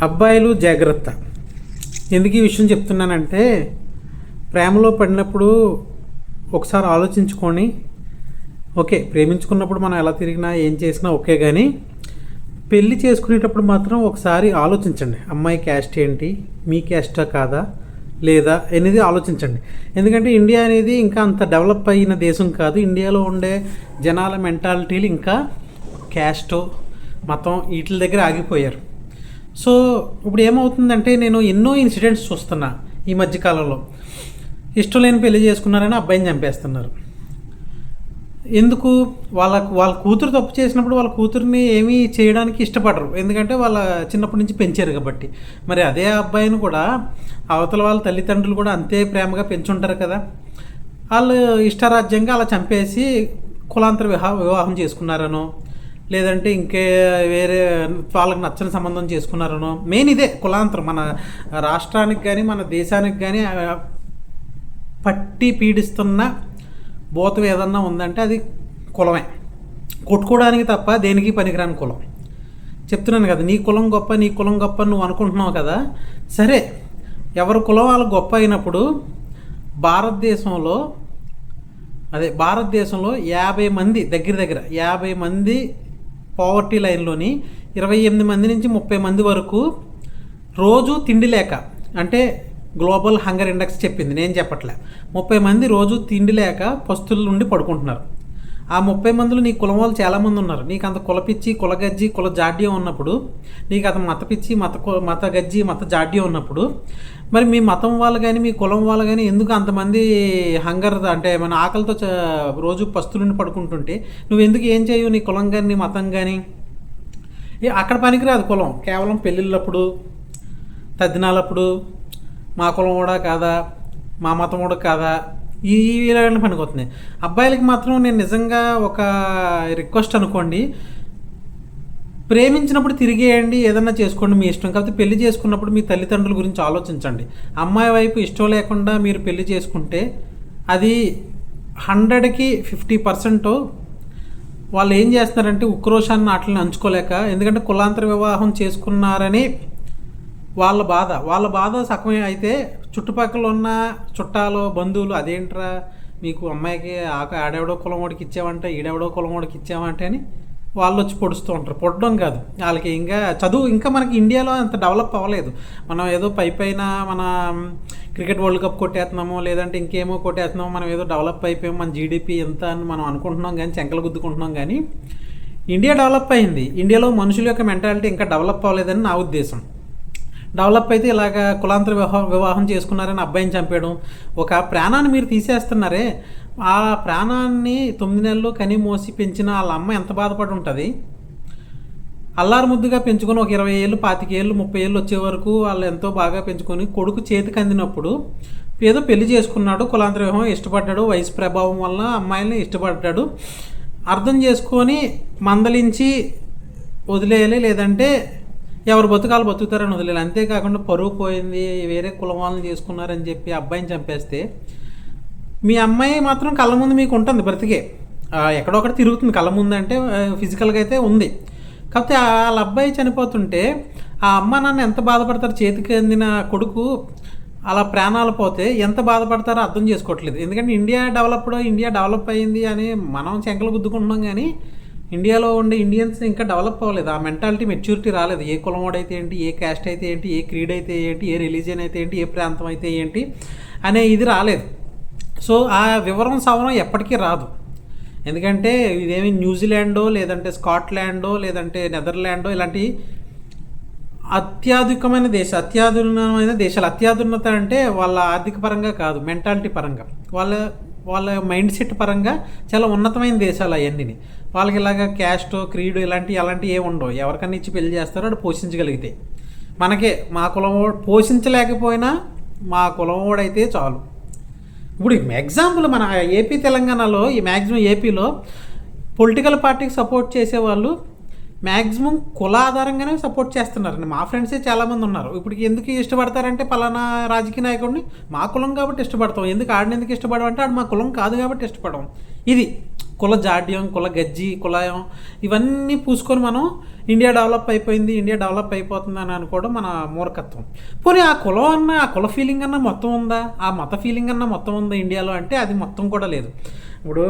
అబ్బాయిలు జాగ్రత్త. ఎందుకు ఈ విషయం చెప్తున్నానంటే, ప్రేమలో పడినప్పుడు ఒకసారి ఆలోచించుకొని, ఓకే ప్రేమించుకున్నప్పుడు మనం ఎలా తిరిగినా ఏం చేసినా ఓకే, కానీ పెళ్ళి చేసుకునేటప్పుడు మాత్రం ఒకసారి ఆలోచించండి. అమ్మాయి క్యాస్ట్ ఏంటి, మీ క్యాస్టా కాదా లేదా అనేది ఆలోచించండి. ఎందుకంటే ఇండియా అనేది ఇంకా అంత డెవలప్ అయిన దేశం కాదు. ఇండియాలో ఉండే జనాల మెంటాలిటీలు ఇంకా క్యాస్ట్, మతం వీటి దగ్గర ఆగిపోయారు. సో ఇప్పుడు ఏమవుతుందంటే, నేను ఎన్నో ఇన్సిడెంట్స్ చూస్తున్నా ఈ మధ్యకాలంలో. ఇష్టం లేని పెళ్లి చేసుకున్నారని అబ్బాయిని చంపేస్తున్నారు. ఎందుకు? వాళ్ళ కూతురు తప్పు చేసినప్పుడు వాళ్ళ కూతుర్ని ఏమీ చేయడానికి ఇష్టపడరు, ఎందుకంటే వాళ్ళ చిన్నప్పటి నుంచి పెంచారు కాబట్టి. మరి అదే అబ్బాయిని కూడా అవతల వాళ్ళ తల్లిదండ్రులు కూడా అంతే ప్రేమగా పెంచుంటారు కదా. వాళ్ళు ఇష్టారాజ్యంగా అలా చంపేసి కులాంతర వివాహం చేసుకున్నారనో, లేదంటే ఇంకే వేరే వాళ్ళకి నచ్చని సంబంధం చేసుకున్నారనో. మెయిన్ ఇదే కులాంతరం. మన రాష్ట్రానికి కానీ మన దేశానికి కానీ పట్టి పీడిస్తున్న భూతం ఏదన్నా ఉందంటే అది కులమే. కొట్టుకోవడానికి తప్ప దేనికి పనికిరాని కులం. చెప్తున్నాను కదా, నీ కులం గొప్ప, నీ కులం గొప్ప నువ్వు అనుకుంటున్నావు కదా. సరే, ఎవరి కులం వాళ్ళు గొప్ప అయినప్పుడు భారతదేశంలో 50 మంది దగ్గర 50 మంది పావర్టీ లైన్లోని 28 మంది నుంచి 30 మంది వరకు రోజు తిండి లేక, అంటే గ్లోబల్ హంగర్ ఇండెక్స్ చెప్పింది, నేను చెప్పట్లే. 30 మంది రోజు తిండి లేక పస్తుల నుండి పడుకుంటున్నారు. ఆ 30 మందిలో నీ కులం వాళ్ళు చాలామంది ఉన్నారు. నీకు అంత కులపిచ్చి, కులగజ్జి, కుల జాడ్యం ఉన్నప్పుడు, నీకు అంత మతపిచ్చి, మత గజ్జి, మత జాడ్యం ఉన్నప్పుడు, మరి మీ మతం వాళ్ళు కానీ మీ కులం వాళ్ళు కానీ ఎందుకు అంతమంది హంగర్, అంటే మన ఆకలితో రోజు పస్తుల నుండి పడుకుంటుంటే నువ్వు ఎందుకు ఏం చేయవు? నీ కులం కానీ నీ మతం కానీ అక్కడ పనికిరాదు. కులం కేవలం పెళ్ళిళ్ళప్పుడు, తద్దినాలప్పుడు మా కులం కూడా కాదా, మా మతం కూడా కాదా, ఈ ఇలాంటి పనికొస్తున్నాయి. అబ్బాయిలకి మాత్రం నేను నిజంగా ఒక రిక్వెస్ట్ అనుకోండి, ప్రేమించినప్పుడు తిరిగేయండి, ఏదన్నా చేసుకోండి, మీ ఇష్టం. కాకపోతే పెళ్లి చేసుకున్నప్పుడు మీ తల్లిదండ్రుల గురించి ఆలోచించండి. అమ్మాయి వైపు ఇష్టం లేకుండా మీరు పెళ్లి చేసుకుంటే అది 100కి 50% వాళ్ళు ఏం చేస్తున్నారంటే ఉక్రోషాన్ని వాటిని అంచుకోలేక, ఎందుకంటే కులాంతర వివాహం చేసుకున్నారని వాళ్ళ బాధ సగమే అయితే చుట్టుపక్కల ఉన్న చుట్టాలు, బంధువులు అదేంట్రా మీకు అమ్మాయికి ఆడెవడో కులం వాడికి ఇచ్చామంటే, ఈడెవడో కులం వాడికి ఇచ్చామంటే అని వాళ్ళు వచ్చి పొడుస్తూ ఉంటారు. పొడడం కాదు, వాళ్ళకి ఇంకా చదువు ఇంకా మనకి ఇండియాలో అంత డెవలప్ అవ్వలేదు. మనం ఏదో పైన మన క్రికెట్ వరల్డ్ కప్ కొట్టేస్తున్నామో, లేదంటే ఇంకేమో కొట్టేస్తున్నామో, మనం ఏదో డెవలప్ అయిపోయాము, మన జీడిపి ఎంత అని మనం అనుకుంటున్నాం కానీ, చెంకలు గుద్దుకుంటున్నాం కానీ. ఇండియా డెవలప్ అయింది. ఇండియాలో మనుషుల యొక్క మెంటాలిటీ ఇంకా డెవలప్ అవ్వలేదని నా ఉద్దేశం. డెవలప్ అయితే ఇలాగ కులాంతర వివాహం చేసుకున్నారని అబ్బాయిని చంపేయడం, ఒక ప్రాణాన్ని మీరు తీసేస్తున్నారే. ఆ ప్రాణాన్ని 9 నెలలు కని మోసి పెంచిన వాళ్ళ అమ్మ ఎంత బాధపడి ఉంటుంది. అల్లారు ముద్దుగా పెంచుకొని ఒక 20 ఏళ్ళు, 25 ఏళ్ళు, 30 ఏళ్ళు వచ్చే వరకు వాళ్ళు ఎంతో బాగా పెంచుకొని కొడుకు చేతికి అందినప్పుడు ఏదో పెళ్లి చేసుకున్నాడు, కులాంతర వివాహం ఇష్టపడ్డాడు, వయసు ప్రభావం వల్ల అమ్మాయిని ఇష్టపడ్డాడు, అర్థం చేసుకొని మందలించి వదిలేయాలి, లేదంటే ఎవరు బతుకాలు బతుకుతారని వదిలేదు. అంతేకాకుండా పరువు పోయింది, వేరే కులం వాళ్ళని చేసుకున్నారని చెప్పి అబ్బాయిని చంపేస్తే మీ అమ్మాయి మాత్రం కళ్ళ ముందు మీకు ఉంటుంది, బ్రతికే ఎక్కడొక్కడ తిరుగుతుంది కళ్ళ ముందు, అంటే ఫిజికల్గా అయితే ఉంది. కాకపోతే వాళ్ళ అబ్బాయి చనిపోతుంటే ఆ అమ్మ నాన్న ఎంత బాధపడతారు. చేతికి అందిన కొడుకు అలా ప్రాణాలు పోతే ఎంత బాధపడతారో అర్థం చేసుకోవట్లేదు. ఎందుకంటే ఇండియా డెవలప్ అయింది అని మనం చెంకలు గుద్దుకుంటున్నాం, కానీ ఇండియాలో ఉండే ఇండియన్స్ ఇంకా డెవలప్ అవ్వలేదు. ఆ మెంటాలిటీ మెచ్యూరిటీ రాలేదు. ఏ కులం వాడైతే ఏంటి, ఏ క్యాస్ట్ అయితే ఏంటి, ఏ క్రీడ్ అయితే ఏంటి, ఏ రిలీజియన్ అయితే ఏంటి, ఏ ప్రాంతం అయితే ఏంటి అనే ఇది రాలేదు. సో ఆ వివరం సవరం ఎప్పటికీ రాదు. ఎందుకంటే ఇదేమి న్యూజిలాండో, లేదంటే స్కాట్లాండో, లేదంటే నెదర్లాండో ఇలాంటి అత్యాధునికమైన దేశాలు. అత్యాధున్నత అంటే వాళ్ళ ఆర్థిక పరంగా కాదు, మెంటాలిటీ పరంగా, వాళ్ళ మైండ్ సెట్ పరంగా చాలా ఉన్నతమైన దేశాలు అవన్నీ. వాళ్ళకి ఇలాగ క్యాస్ట్, క్రీడ్ అలాంటివి ఏమి ఉండవు. ఎవరికన్నా ఇచ్చి పెళ్లి చేస్తారో అది పోషించగలిగితే. మనకే మా కులం పోషించలేకపోయినా మా కులం వాడైతే చాలు. ఇప్పుడు ఎగ్జాంపుల్ మన ఏపీ తెలంగాణలో ఈ మ్యాక్సిమం ఏపీలో పొలిటికల్ పార్టీకి సపోర్ట్ చేసేవాళ్ళు మ్యాక్సిమం కుల ఆధారంగానే సపోర్ట్ చేస్తున్నారండి. మా ఫ్రెండ్సే చాలామంది ఉన్నారు. ఇప్పుడు ఎందుకు ఇష్టపడతారంటే పలానా రాజకీయ నాయకుడిని మా కులం కాబట్టి ఇష్టపడతాం, ఎందుకు ఆడిని ఎందుకు ఇష్టపడమంటే ఆడు మా కులం కాదు కాబట్టి ఇష్టపడడం. ఇది కుల జాడ్యం, కుల గజ్జి, కులాయం ఇవన్నీ పూసుకొని మనం ఇండియా డెవలప్ అయిపోయింది, ఇండియా డెవలప్ అయిపోతుంది అని అనుకోవడం మన మూర్ఖత్వం. పోనీ ఆ కులం అన్న, ఆ కుల ఫీలింగ్ అన్న మొత్తం ఉందా, ఆ మత ఫీలింగ్ అన్న మొత్తం ఉందా ఇండియాలో అంటే అది మొత్తం కూడా లేదు. ఇప్పుడు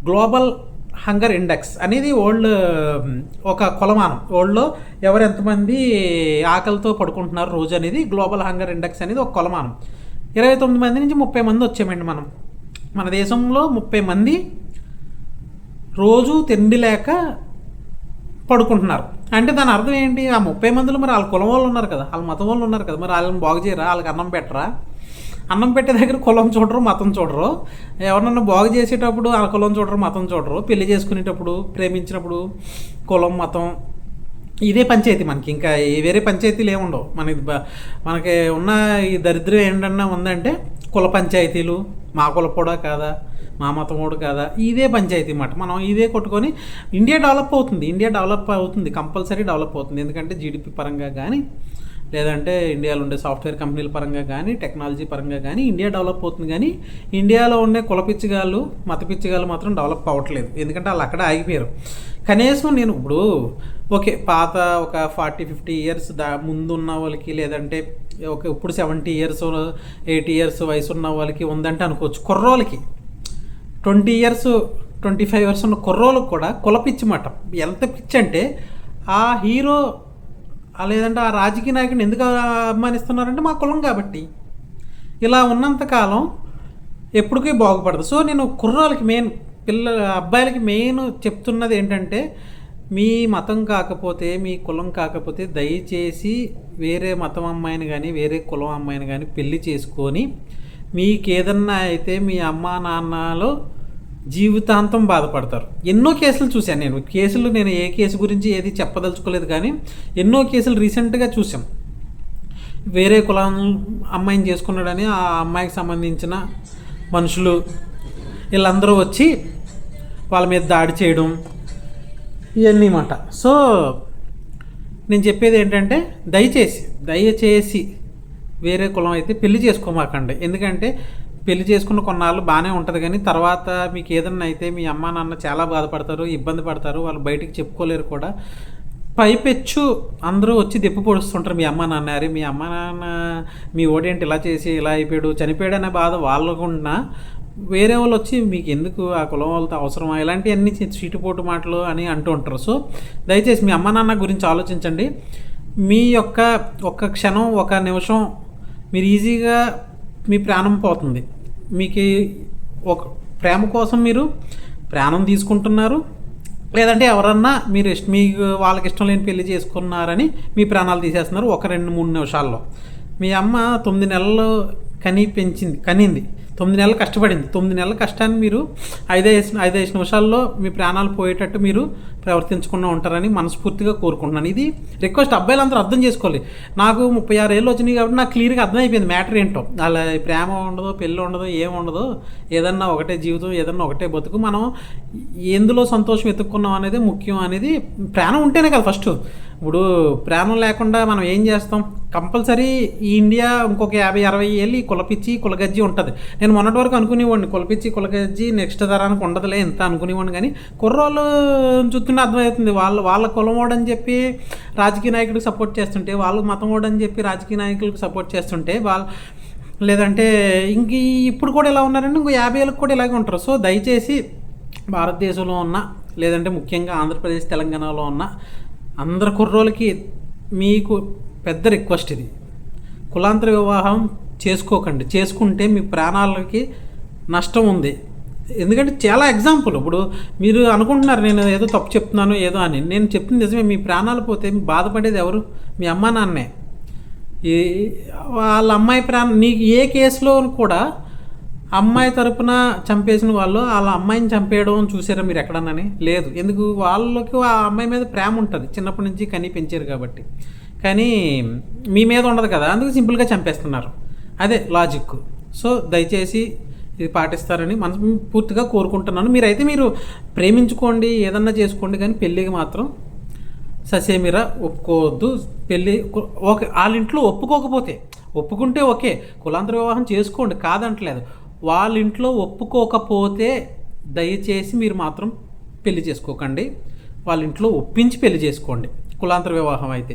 గ్లోబల్ హంగర్ ఇండెక్స్ అనేది వరల్డ్ ఒక కొలమానం, వరల్డ్లో ఎవరు ఎంతమంది ఆకలితో పడుకుంటున్నారు రోజు అనేది గ్లోబల్ హంగర్ ఇండెక్స్ అనేది ఒక కొలమానం. 29 మంది నుంచి 30 మంది వచ్చామండి మనం. మన దేశంలో 30 మంది రోజు తిండి లేక పడుకుంటున్నారు. అంటే దాని అర్థం ఏంటి? ఆ 30 మందిలో మరి వాళ్ళ కులం వాళ్ళు ఉన్నారు కదా, వాళ్ళ మతం వాళ్ళు ఉన్నారు కదా, మరి వాళ్ళని బాగు చేయరా? వాళ్ళకి అన్నం పెట్టరా? అన్నం పెట్టే దగ్గర కులం చూడరు, మతం చూడరు. ఎవరినన్నా బాగు చేసేటప్పుడు వాళ్ళ కులం చూడరు, మతం చూడరు. పెళ్లి చేసుకునేటప్పుడు, ప్రేమించినప్పుడు కులం, మతం ఇదే పంచాయతీ మనకి. ఇంకా వేరే పంచాయతీలు ఏముండవు. మనకి ఉన్న ఈ దరిద్రం ఏంటన్నా ఉందంటే కుల పంచాయతీలు. మా కులపోడా కాదా, మా మతమోడు కాదా, ఇదే పంచాయతీ అన్నమాట. మనం ఇదే కొట్టుకొని ఇండియా డెవలప్ అవుతుంది. ఇండియా డెవలప్ అవుతుంది, కంపల్సరీ డెవలప్ అవుతుంది. ఎందుకంటే జీడిపి పరంగా కానీ, లేదంటే ఇండియాలో ఉండే సాఫ్ట్వేర్ కంపెనీల పరంగా కానీ, టెక్నాలజీ పరంగా కానీ ఇండియా డెవలప్ అవుతుంది. కానీ ఇండియాలో ఉండే కుల పిచ్చిగాళ్ళు, మత పిచ్చిగాళ్ళు మాత్రం డెవలప్ అవ్వట్లేదు. ఎందుకంటే వాళ్ళు అక్కడ ఆగిపోయారు. కనీసం నేను ఇప్పుడు ఓకే, పాత ఒక 40-50 ఇయర్స్ ముందు ఉన్న వాళ్ళకి, లేదంటే ఓకే ఇప్పుడు 70 ఇయర్స్ 80 ఇయర్స్ వయసు ఉన్న వాళ్ళకి ఉందంటే అనుకోవచ్చు. కుర్రోళ్ళకి 20 ఇయర్స్ 25 ఇయర్స్ ఉన్న కుర్రోళ్ళకి కూడా కుల పిచ్చి మాట. ఎంత పిచ్చి అంటే ఆ హీరో లేదంటే ఆ రాజకీయ నాయకుడిని ఎందుకు అభిమానిస్తున్నారంటే మా కులం కాబట్టి. ఇలా ఉన్నంతకాలం ఎప్పటికీ బాగుపడదు. సో నేను కుర్రాలకి మెయిన్, అబ్బాయిలకి మెయిన్ చెప్తున్నది ఏంటంటే, మీ మతం కాకపోతే, మీ కులం కాకపోతే దయచేసి వేరే మతం అమ్మాయిని కానీ, వేరే కులం అమ్మాయిని కానీ పెళ్లి చేసుకొని, మీకేదన్నా అయితే మీ అమ్మా నాన్నలో జీవితాంతం బాధపడతారు. ఎన్నో కేసులు చూశాను నేను ఏ కేసు గురించి ఏది చెప్పదలుచుకోలేదు, కానీ ఎన్నో కేసులు రీసెంట్గా చూసాం. వేరే కులం అమ్మాయిని చేసుకున్నాడని ఆ అమ్మాయికి సంబంధించిన మనుషులు వీళ్ళందరూ వచ్చి వాళ్ళ మీద దాడి చేయడం ఇవన్నీ మాట. సో నేను చెప్పేది ఏంటంటే, దయచేసి వేరే కులం అయితే పెళ్లి చేసుకోమాకండి. ఎందుకంటే పెళ్లి చేసుకున్న కొన్నాళ్ళు బాగానే ఉంటుంది, కానీ తర్వాత మీకు ఏదన్నా అయితే మీ అమ్మా నాన్న చాలా బాధపడతారు, ఇబ్బంది పడతారు, వాళ్ళు బయటికి చెప్పుకోలేరు కూడా. పైపెచ్చు అందరూ వచ్చి దెప్పు పొడుస్తుంటారు మీ అమ్మ నాన్న. అరే మీ అమ్మ నాన్న మీ ఓడేంటి ఇలా చేసి ఇలా అయిపోయాడు, చనిపోయాడు అనే బాధ వాళ్ళకున్నా, వేరే వాళ్ళు వచ్చి మీకు ఎందుకు ఆ కులం వాళ్ళతో అవసరమా, ఇలాంటివన్నీ చీటిపోటు మాటలు అని అంటూ ఉంటారు. సో దయచేసి మీ అమ్మ నాన్న గురించి ఆలోచించండి. మీ యొక్క ఒక్క క్షణం, ఒక నిమిషం మీరు ఈజీగా మీ ప్రాణం పోతుంది. మీకు ఒక ప్రేమ కోసం మీరు ప్రాణం తీసుకుంటున్నారు, లేదంటే ఎవరన్నా మీకు వాళ్ళకి ఇష్టం లేని పెళ్లి చేసుకున్నారని మీ ప్రాణాలు తీసేస్తున్నారు 1-2-3 నిమిషాల్లో. మీ అమ్మ 9 నెలలు కనింది, 9 నెలలు కష్టపడింది. 9 నెలల కష్టాన్ని మీరు 5 నిమిషాల్లో మీ ప్రాణాలు పోయేటట్టు మీరు ప్రవర్తించకుండా ఉంటారని మనస్ఫూర్తిగా కోరుకుంటున్నాను. ఇది రిక్వెస్ట్. అబ్బాయిలందరూ అర్థం చేసుకోవాలి. నాకు 36 ఏళ్ళు వచ్చినాయి కాబట్టి నాకు క్లియర్గా అర్థమైపోయింది మ్యాటర్ ఏంటో. అలా ప్రేమ ఉండదు, పెళ్ళి ఉండదు, ఏముండదు. ఏదన్నా ఒకటే జీవితం, ఏదన్నా ఒకటే బతుకు. మనం ఎందులో సంతోషం వెతుక్కున్నాం అనేది ముఖ్యం. అనేది ప్రాణం ఉంటేనే కదా ఫస్ట్. ఇప్పుడు ప్రాణం లేకుండా మనం ఏం చేస్తాం? కంపల్సరీ ఈ ఇండియా ఇంకొక 50-60 ఏళ్ళు ఈ కులపిచ్చి కులగజ్జి ఉంటుంది. నేను మొన్నటి వరకు అనుకునేవాడిని కులపిచ్చి కులగజ్జి నెక్స్ట్ తరానికి ఉండదులే ఎంత అనుకునేవాడిని, కానీ కుర్రోళ్ళు చూస్తుంటే అర్థమవుతుంది. వాళ్ళ కులమోడని చెప్పి రాజకీయ నాయకుడికి సపోర్ట్ చేస్తుంటే, వాళ్ళు మతం ఓడని చెప్పి రాజకీయ నాయకులకు సపోర్ట్ చేస్తుంటే, లేదంటే ఇంక ఇప్పుడు కూడా ఇలా ఉన్నారంటే ఇంకో 50 ఏళ్ళకి కూడా ఇలాగే ఉంటారు. సో దయచేసి భారతదేశంలో ఉన్న, లేదంటే ముఖ్యంగా ఆంధ్రప్రదేశ్ తెలంగాణలో ఉన్న అందరి కుర్రోళ్ళకి మీకు పెద్ద రిక్వెస్ట్ ఇది. కులాంతర వివాహం చేసుకోకండి. చేసుకుంటే మీ ప్రాణాలకి నష్టం ఉంది. ఎందుకంటే చాలా ఎగ్జాంపుల్. ఇప్పుడు మీరు అనుకుంటున్నారు నేను ఏదో తప్పు చెప్తున్నాను ఏదో అని. నేను చెప్తుంది నిజమే. మీ ప్రాణాలు పోతే బాధపడేది ఎవరు? మీ అమ్మా నాన్నే. వాళ్ళ అమ్మాయి నీకు ఏ కేసులో కూడా అమ్మాయి తరపున చంపేసిన వాళ్ళు వాళ్ళ అమ్మాయిని చంపేయడం చూసారా మీరు ఎక్కడన్నాని? లేదు. ఎందుకు? వాళ్ళకి ఆ అమ్మాయి మీద ప్రేమ ఉంటుంది, చిన్నప్పటి నుంచి కని పెంచారు కాబట్టి. కానీ మీ మీద ఉండదు కదా, అందుకు సింపుల్గా చంపేస్తున్నారు. అదే లాజిక్. సో దయచేసి ఇది పాటిస్తారని పూర్తిగా కోరుకుంటున్నాను. మీరు ప్రేమించుకోండి, ఏదన్నా చేసుకోండి, కానీ పెళ్ళికి మాత్రం ససేమిరా ఒప్పుకోవద్దు. పెళ్ళి ఓకే, వాళ్ళ ఇంట్లో ఒప్పుకుంటే ఓకే, కులాంతర వివాహం చేసుకోండి, కాదంటలేదు. వాళ్ళ ఇంట్లో ఒప్పుకోకపోతే దయచేసి మీరు మాత్రం పెళ్లి చేసుకోకండి. వాళ్ళ ఇంట్లో ఒప్పించి పెళ్లి చేసుకోండి కులాంతర వివాహం అయితే.